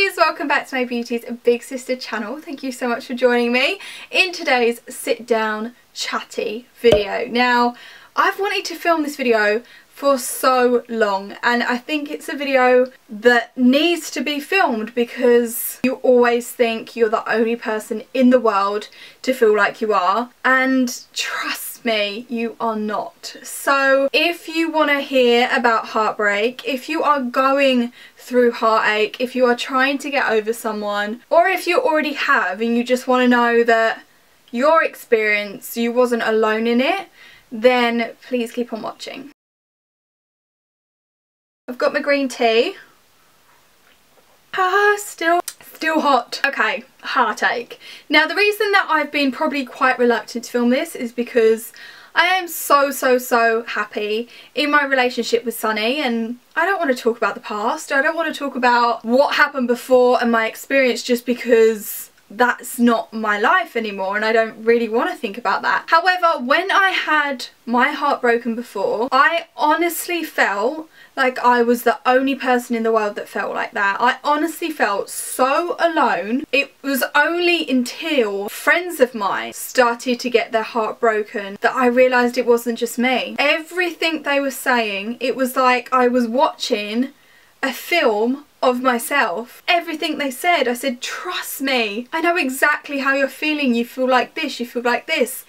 beauties, welcome back to my Beauties and Big Sister channel. Thank you so much for joining me in today's sit down chatty video. Now, I've wanted to film this video for so long and I think it's a video that needs to be filmed because you always think you're the only person in the world to feel like you are, and trust me, you are not. So if you want to hear about heartbreak, if you are going through heartache, if you are trying to get over someone, or if you already have and you just want to know that your experience, you wasn't alone in it, then please keep on watching. I've got my green tea. Still hot. Okay, heartache. Now the reason that I've been probably quite reluctant to film this is because I am so happy in my relationship with Sunny, and I don't want to talk about the past. I don't want to talk about what happened before and my experience, just because that's not my life anymore and I don't really want to think about that. However, when I had my heart broken before, I honestly felt like I was the only person in the world that felt like that. I honestly felt so alone. It was only until friends of mine started to get their heart broken that I realised it wasn't just me. Everything they were saying, it was like I was watching a film of myself. Everything they said, I said, trust me, I know exactly how you're feeling. You feel like this, you feel like this.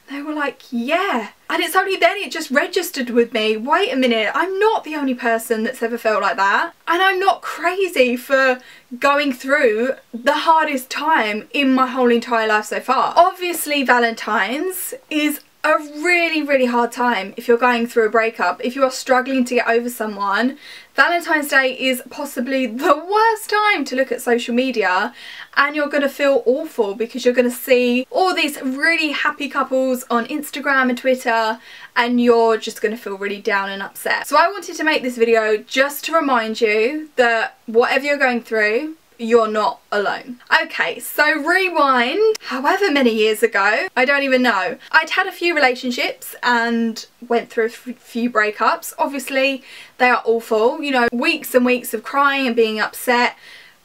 They were like, yeah. And it's only then it just registered with me, wait a minute, I'm not the only person that's ever felt like that. And I'm not crazy for going through the hardest time in my whole entire life so far. Obviously, Valentines is a really hard time if you're going through a breakup. If you are struggling to get over someone, Valentine's Day is possibly the worst time to look at social media, and you're going to feel awful because you're going to see all these really happy couples on Instagram and Twitter and you're just going to feel really down and upset. So I wanted to make this video just to remind you that whatever you're going through, you're not alone. Okay, so rewind however many years ago, I don't even know. I'd had a few relationships and went through a few breakups. Obviously they are awful, you know, weeks and weeks of crying and being upset,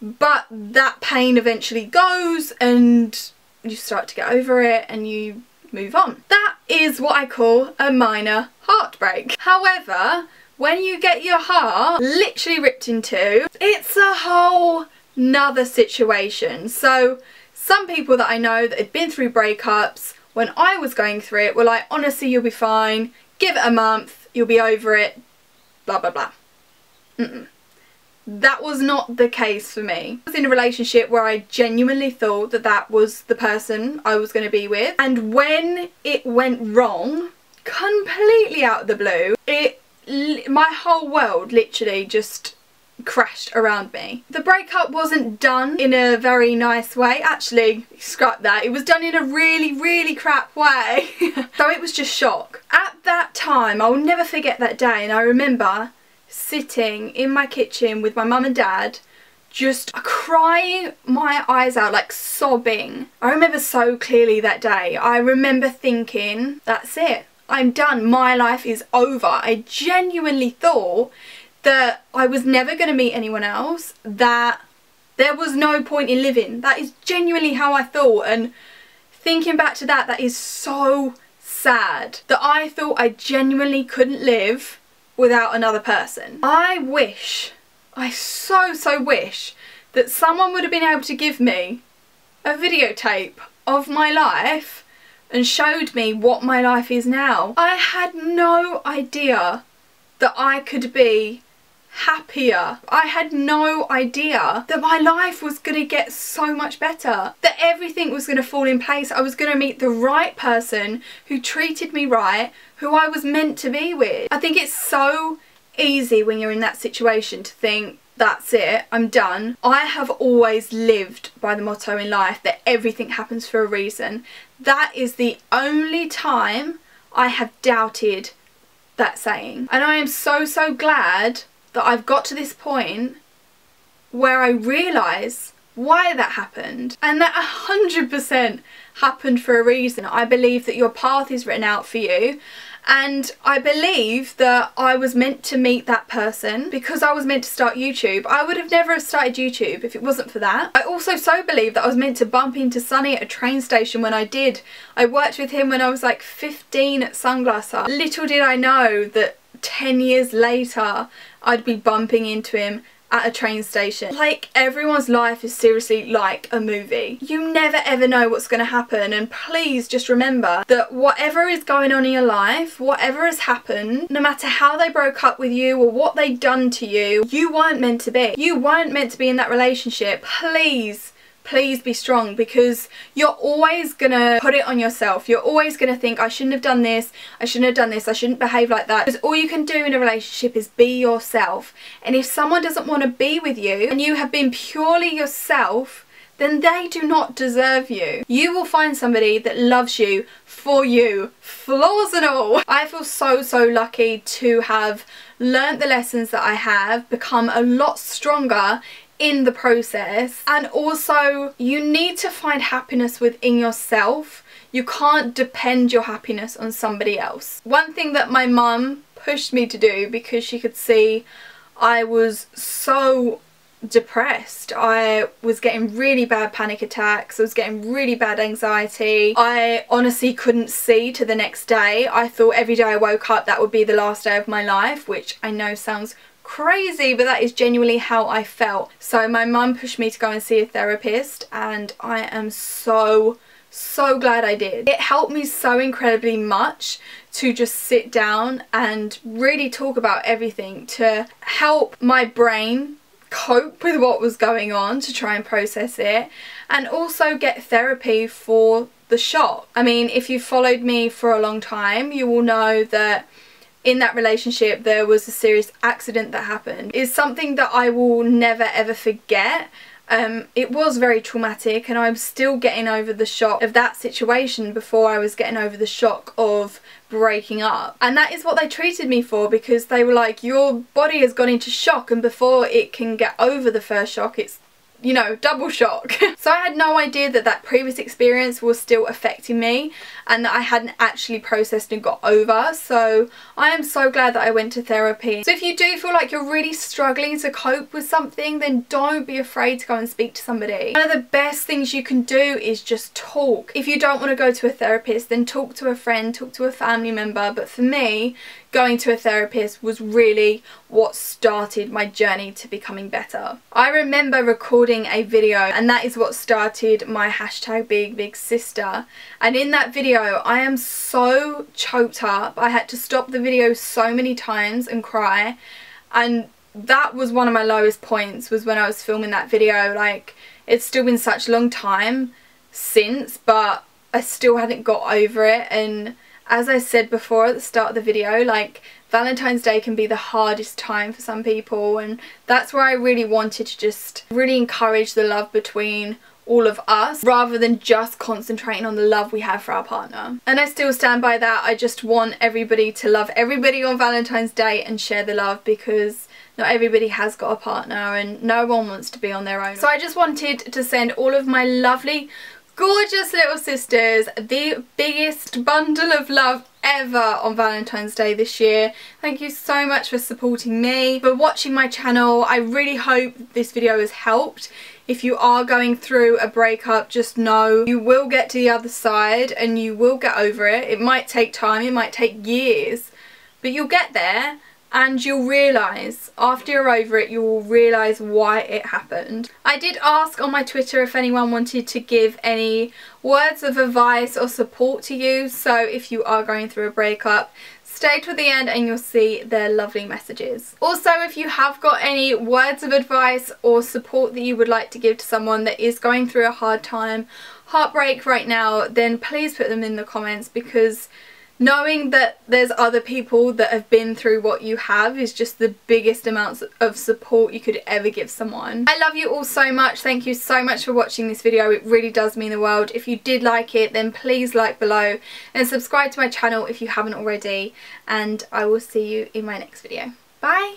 but that pain eventually goes and you start to get over it and you move on. That is what I call a minor heartbreak. However, when you get your heart literally ripped in two, it's a whole another situation. So some people that I know that had been through breakups when I was going through it were like, honestly, you'll be fine, give it a month, you'll be over it, blah blah blah. That was not the case for me. I was in a relationship where I genuinely thought that that was the person I was going to be with, and when it went wrong, completely out of the blue, my whole world literally just crashed around me. The breakup wasn't done in a very nice way. Actually, scrap that. It was done in a really crap way. So it was just shock. At that time, I'll never forget that day, and I remember sitting in my kitchen with my mum and dad just crying my eyes out, like sobbing. I remember so clearly that day. I remember thinking, that's it, I'm done, my life is over. I genuinely thought that I was never going to meet anyone else, that there was no point in living. That is genuinely how I thought, and thinking back to that, that is so sad that I thought I genuinely couldn't live without another person. I wish, I so wish that someone would have been able to give me a videotape of my life and showed me what my life is now. I had no idea that I could be happier. I had no idea that my life was going to get so much better, that everything was going to fall in place. I was going to meet the right person who treated me right, who I was meant to be with. I think it's so easy when you're in that situation to think, that's it, I'm done. I have always lived by the motto in life that everything happens for a reason. That is the only time I have doubted that saying, and I am so glad that I've got to this point where I realise why that happened, and that 100% happened for a reason. I believe that your path is written out for you, And I believe that I was meant to meet that person because I was meant to start YouTube. I would have never started YouTube if it wasn't for that. I also so believe that I was meant to bump into Sonny at a train station when I did. I worked with him when I was like 15 at Sunglass Hut. Little did I know that 10 years later I'd be bumping into him at a train station. Like, everyone's life is seriously like a movie. You never ever know what's going to happen, and please just remember that whatever is going on in your life, whatever has happened, no matter how they broke up with you or what they've done to you, you weren't meant to be. You weren't meant to be in that relationship. Please be strong, because you're always gonna put it on yourself. You're always gonna think, I shouldn't have done this, I shouldn't have done this, I shouldn't behave like that. Because all you can do in a relationship is be yourself. And if someone doesn't want to be with you and you have been purely yourself, then they do not deserve you. You will find somebody that loves you for you, flaws and all. I feel so lucky to have learnt the lessons that I have, become a lot stronger in the process. And also, you need to find happiness within yourself. You can't depend your happiness on somebody else. One thing that my mum pushed me to do, because she could see I was so depressed. I was getting really bad panic attacks. I was getting really bad anxiety. I honestly couldn't see to the next day. I thought every day I woke up that would be the last day of my life, which I know sounds crazy, but that is genuinely how I felt. So my mum pushed me to go and see a therapist, and I am so glad I did. It helped me so incredibly much to just sit down and really talk about everything, to help my brain cope with what was going on, to try and process it, and also get therapy for the shock. I mean, if you've followed me for a long time, you will know that in that relationship there was a serious accident that happened. It's something that I will never ever forget. It was very traumatic, and I'm still getting over the shock of that situation before I was getting over the shock of breaking up. And that is what they treated me for, because they were like, your body has gone into shock, and before it can get over the first shock, it's, you know, double shock. So I had no idea that that previous experience was still affecting me, and that I hadn't actually processed and got over. So I am so glad that I went to therapy. So if you do feel like you're really struggling to cope with something, then don't be afraid to go and speak to somebody. One of the best things you can do is just talk. If you don't want to go to a therapist, then talk to a friend, talk to a family member. But for me, going to a therapist was really what started my journey to becoming better. I remember recording a video, and that is what started my hashtag big sister. And in that video I am so choked up. I had to stop the video so many times and cry, and that was one of my lowest points, was when I was filming that video. Like, it's still been such a long time since, but I still hadn't got over it. And as I said before at the start of the video, like, Valentine's Day can be the hardest time for some people, and that's where I really wanted to just really encourage the love between all of us, rather than just concentrating on the love we have for our partner. And I still stand by that. I just want everybody to love everybody on Valentine's Day and share the love, because not everybody has got a partner and no one wants to be on their own. So I just wanted to send all of my lovely, gorgeous little sisters the biggest bundle of love ever on Valentine's Day this year. Thank you so much for supporting me, for watching my channel. I really hope this video has helped. If you are going through a breakup, just know you will get to the other side and you will get over it. It might take time, it might take years, but you'll get there. And you'll realise, after you're over it, you will realise why it happened. I did ask on my Twitter if anyone wanted to give any words of advice or support to you. So if you are going through a breakup, stay till the end and you'll see their lovely messages. Also, if you have got any words of advice or support that you would like to give to someone that is going through a hard time, heartbreak right now, then please put them in the comments, because knowing that there's other people that have been through what you have is just the biggest amounts of support you could ever give someone. I love you all so much. Thank you so much for watching this video. It really does mean the world. If you did like it, then please like below and subscribe to my channel if you haven't already. And I will see you in my next video. Bye!